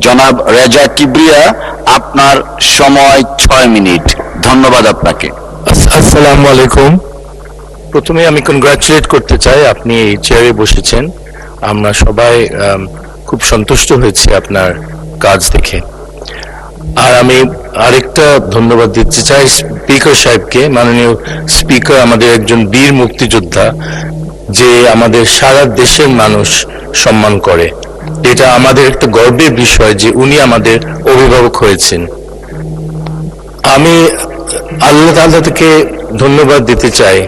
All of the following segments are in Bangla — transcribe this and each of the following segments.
জনাব রেজা কিবরিয়া, আপনার সময় 6 মিনিট। ধন্যবাদ আপনাকে। আসসালামু আলাইকুম। প্রথমে আমি কনগ্রাচুলেট করতে চাই, আপনি এই চেয়ারে বসেছেন, আমরা সবাই খুব সন্তুষ্ট হয়েছি আপনার কাজ দেখে। আর আমি আরেকটা ধন্যবাদ দিতে চাই স্পিকার সাহেবকে, মাননীয় স্পিকার আমাদের একজন বীর মুক্তিযোদ্ধা, যে আমাদের সারা দেশের মানুষ সম্মান করে। এটা আমাদের একটা গর্বের বিষয় যে উনি আমাদের অভিভাবক হয়েছেন। আমি আল্লাহ তাআলা থেকে ধন্যবাদ দিতে চাই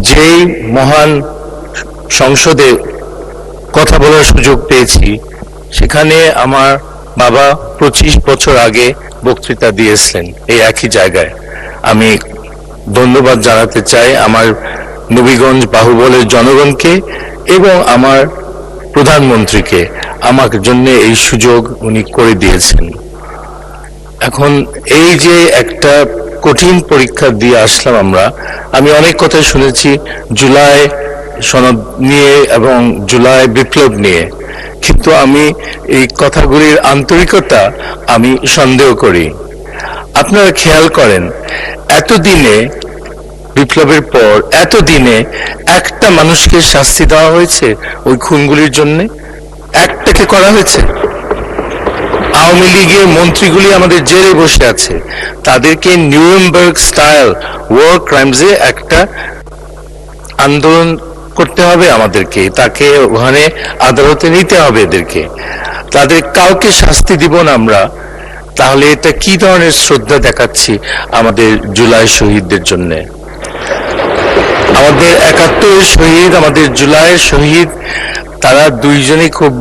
যেই মহান সংসদে কথা বলার সুযোগ পেয়েছি, সেখানে আমার বাবা 25 বছর আগে বক্তৃতা দিয়েছিলেন এই একই জায়গায়। আমি ধন্যবাদ জানাতে চাই আমার নবীগঞ্জ বাহুবলের জনগণকে এবং আমার প্রধানমন্ত্রীকে, আমার জন্য এই সুযোগ উনি করে দিয়েছেন। এখন এই যে একটা কঠিন পরীক্ষা দিয়ে আসলাম আমরা, আমি অনেক কথা শুনেছি জুলাই সনদ নিয়ে এবং জুলাই বিপ্লব নিয়ে, কিন্তু আমি এই কথাগুলির আন্তরিকতা আমি সন্দেহ করি। আপনারা খেয়াল করেন, এতদিনে বিপ্লবের পর এতদিনে একটা মানুষকে শাস্তি দেওয়া হয়েছে ওই খুনগুলির জন্য? একটাকে করা হয়েছে? আওয়ামী লীগের মন্ত্রীগুলি আমাদের জেলে বসে আছে, তাদেরকে নিউরেমবার্গ স্টাইল ওয়ার ক্রাইমসে একটা আন্দোলন করতে হবে আমাদেরকে, তাকে ওখানে আদালতে নিতে হবে এদেরকে, তাদের কাউকে শাস্তি দিব না আমরা। তাহলে এটা কি ধরনের শ্রদ্ধা দেখাচ্ছি আমাদের জুলাই শহীদদের জন্য? আমাদের 71-এর শহীদ, আমাদের জুলাইয়ের শহীদ, তারা দুইজনই খুব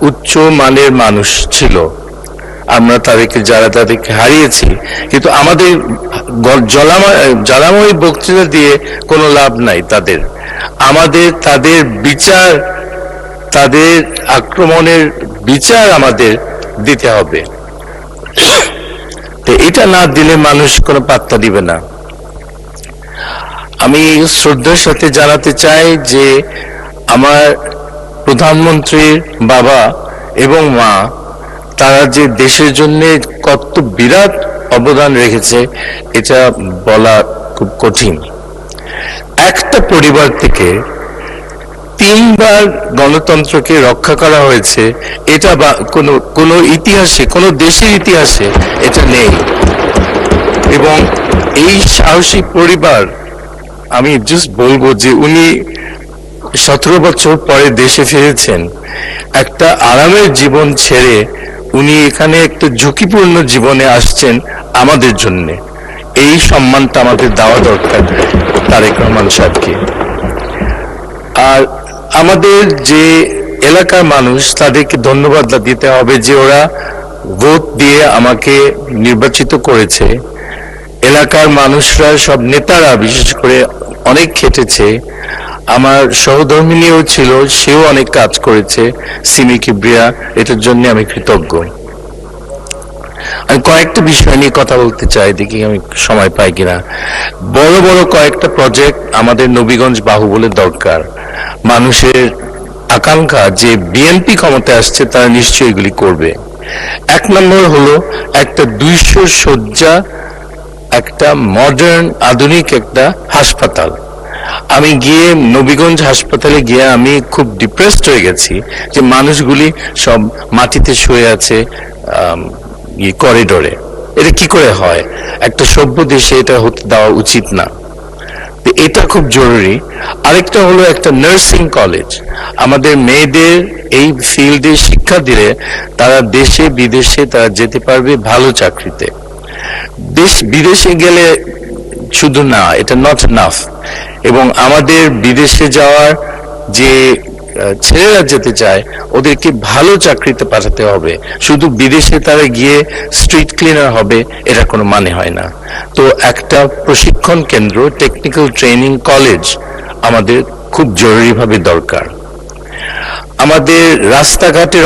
উচ্চ মানের মানুষ ছিল। আমরা তাদেরকে হারিয়েছি, কিন্তু আমাদের জ্বালাময়ী বক্তৃতা দিয়ে কোনো লাভ নাই তাদের। তাদের বিচার, তাদের আক্রমণের বিচার আমাদের দিতে হবে। তো এটা না দিলে মানুষ কোনো পাত্তা দিবে না। আমি শ্রদ্ধার সাথে জানাতে চাই যে আমার প্রধানমন্ত্রীর বাবা এবং মা, তারা যে দেশের জন্য কত বিরাট অবদান রেখেছে এটা বলা খুব কঠিন। একটা পরিবার থেকে 3 বার গণতন্ত্রকে রক্ষা করা হয়েছে, এটা কোনো ইতিহাসে, কোনো দেশের ইতিহাসে এটা নেই। এবং এই সাহসী পরিবার, আমি জাস্ট বলবো যে উনি 17 বছর পরে দেশে ফিরেছেন, একটা আরামের জীবন ছেড়ে উনি এখানে একটা ঝুঁকিপূর্ণ জীবনে আসছেন আমাদের জন্য। এই সম্মানটা আমাদের দেওয়া দরকার তারেক রহমান সাহেবকে। আর আমাদের যে এলাকার মানুষ, তাদেরকে ধন্যবাদ দিতে হবে যে ওরা ভোট দিয়ে আমাকে নির্বাচিত করেছে। এলাকার মানুষরা, সব নেতারা বিশেষ করে অনেক খেটেছে। আমার সহধর্মিনীও ছিল, সেও অনেক কাজ করেছে, সিমি কিবরিয়া, এটার জন্য আমি কৃতজ্ঞ। আমি কয়েকটা বিষয় নিয়ে কথা বলতে চাই, দেখি আমি সময় পাই কিনা। বড় বড় কয়েকটা প্রজেক্ট আমাদের নবীগঞ্জ বাহুবলের দরকার। মানুষের আকাঙ্ক্ষা যে বিএনপি ক্ষমতায় আসছে, তারা নিশ্চয়ই এগুলি করবে। 1 নম্বর হলো একটা 200 শয্যা, একটা মডার্ন আধুনিক একটা হাসপাতাল। আমি গিয়ে নবীগঞ্জ হাসপাতালে গিয়ে আমি খুব ডিপ্রেসড হয়ে গেছি যে মানুষগুলি সব মাটিতে শুয়ে আছে করিডোরে। এটা কি করে হয়? একটা সভ্য দেশে এটা হতে দেওয়া উচিত না। এটা খুব জরুরি। আরেকটা হলো একটা নার্সিং কলেজ। আমাদের মেয়েদের এই ফিল্ডে শিক্ষা দিলে তারা দেশে বিদেশে তারা যেতে পারবে ভালো চাকরিতে। বিদেশে গেলে শুধু না, এটা নট এনাফ। এবং আমাদের বিদেশে যাওয়ার যে ছেলেরা যেতে চায়, ওদেরকে ভালো চাকরিতে পাঠাতে হবে। শুধু বিদেশে তারা গিয়ে স্ট্রিট ক্লিনার হবে, এটা কোনো মানে হয় না। তো একটা প্রশিক্ষণ কেন্দ্র, টেকনিক্যাল ট্রেনিং কলেজ আমাদের খুব জরুরিভাবে দরকার। আমাদের রাস্তাঘাটের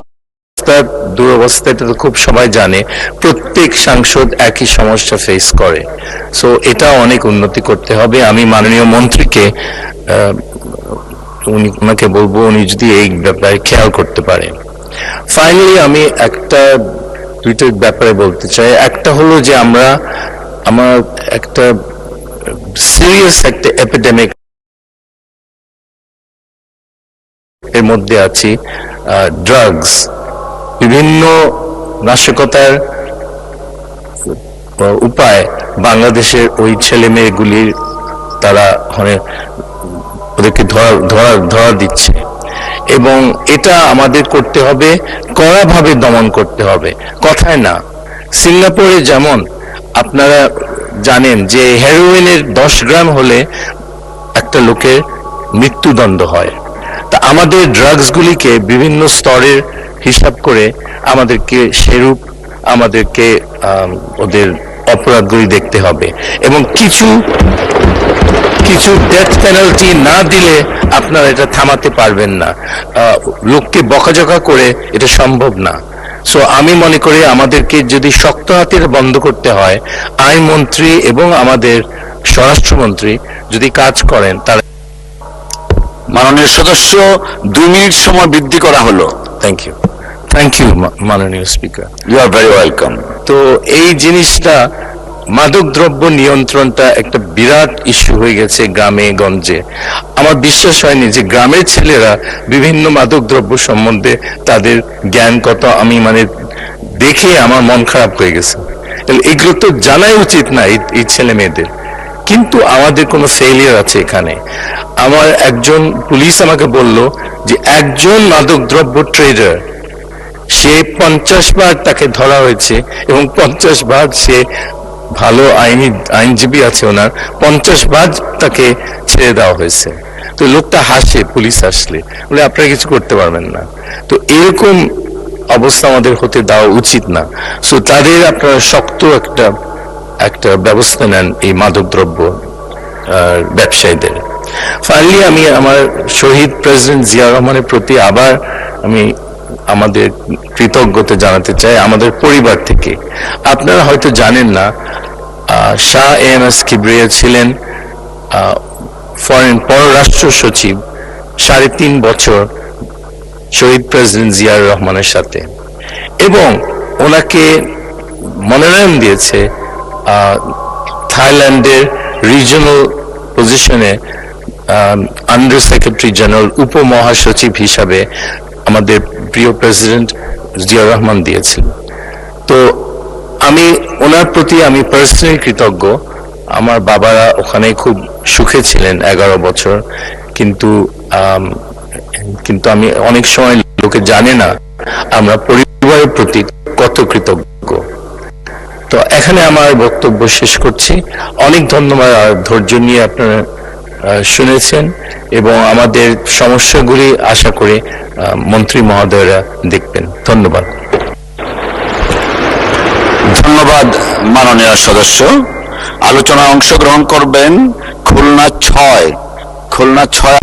দুরবস্থা, এটা তো খুব সবাই জানে, প্রত্যেক সাংসদ একই সমস্যা ফেস করে। সো এটা অনেক উন্নতি করতে হবে। আমি মাননীয় মন্ত্রীকে ওনাকে বলবো, উনি যদি এই ব্যাপারে খেয়াল করতে পারেন। ফাইনালি আমি দুইটা ব্যাপারে বলতে চাই। একটা হলো যে আমার একটা সিরিয়াস একটা এপিডেমিক এর মধ্যে আছি, ড্রাগস, বিভিন্ন নাশকতার উপায় বাংলাদেশের ওই ছেলে মেয়েগুলির তারা ওদেরকে ধরা দিচ্ছে, এবং এটা আমাদের করতে হবে, কড়াভাবে দমন করতে হবে, কথায় না। সিঙ্গাপুরে যেমন আপনারা জানেন যে হেরোইনের 10 গ্রাম হলে একটা লোকের মৃত্যুদণ্ড হয়। তা আমাদের ড্রাগস গুলিকে বিভিন্ন স্তরের হিসাব করে আমাদেরকে ওদের অপরাধগুলি দেখতে হবে, এবং কিছু ডেথ পেনাল্টি না দিলে আপনারা এটা থামাতে পারবেন না। লোককে বকাঝকা করে এটা সম্ভব না। সো আমি মনে করি আমাদেরকে যদি শক্ত হাতের বন্ধ করতে হয়, আইনমন্ত্রী এবং আমাদের স্বরাষ্ট্রমন্ত্রী যদি কাজ করেন, তারা। মাননীয় সদস্য 2 মিনিট সময় বৃদ্ধি করা হলো। থ্যাংক ইউ মাননীয় স্পিকার। You are very welcome. তো এই জিনিসটা, মাদকদ্রব্য নিয়ন্ত্রণটা একটা বিরাট ইস্যু হয়ে গেছে গ্রামে গঞ্জে। আমার বিশ্বাস হয়নি যে গ্রামের ছেলেরা বিভিন্ন মাদকদ্রব্য সম্বন্ধে তাদের জ্ঞান কত, আমি দেখে আমার মন খারাপ হয়ে গেছে। এগুলো তো জানাই উচিত না এই ছেলে মেয়েদের, কিন্তু আমাদের কোনো ফেলিয়ার আছে এখানে। আমার একজন পুলিশ আমাকে বলল যে একজন মাদকদ্রব্য ট্রেডার, সে 50 বার তাকে ধরা হয়েছে, এবং 50 বার সে ভালো আইনজীবী আছে ওনার, 50 বার তাকে ছেড়ে দেওয়া হয়েছে। তো লোকটা হাসে পুলিশ আসলে, বলে আপনারা কিছু করতে পারবেন না। তো এরকম অবস্থা আমাদের হতে দেওয়া উচিত না। সো তাদের আপনারা শক্ত একটা ব্যবস্থা নেন এই মাদকদ্রব্য ব্যবসায়ীদের। ফাইনালি আমি আমার শহীদ প্রেসিডেন্ট জিয়া রহমানের প্রতি আবার আমি আমাদের কৃতজ্ঞতা জানাতে চাই আমাদের পরিবার থেকে। আপনারা হয়তো জানেন না, শাহ এএমএস কিবরিয়া ছিলেন পররাষ্ট্র সচিব 3.5 বছর শহীদ প্রেসিডেন্ট জিয়াউর রহমানের সাথে, এবং ওনাকে মনোনয়ন দিয়েছে থাইল্যান্ডের রিজিওনাল পজিশনে আন্ডার সেক্রেটারি জেনারেল, উপমহাসচিব হিসাবে আমাদের প্রিয় প্রেসিডেন্ট জিয়াউর রহমান দিয়েছেন। তো আমি ওনার প্রতি আমি পার্সোনালি কৃতজ্ঞ। আমার বাবারা ওখানে খুব সুখে ছিলেন 11 বছর, কিন্তু আমি অনেক সময় লোকে জানে না আমরা পরিবারের প্রতি কত কৃতজ্ঞ। তো এখানে আমার বক্তব্য শেষ করছি। অনেক ধন্যবাদ, ধৈর্য নিয়ে আপনারা শুনেছেন, এবং আমাদের সমস্যাগুলি আশা করি মন্ত্রী মহোদয়রা দেখবেন। ধন্যবাদ। ধন্যবাদ মাননীয় সদস্য। আলোচনায় অংশগ্রহণ করবেন খুলনা 6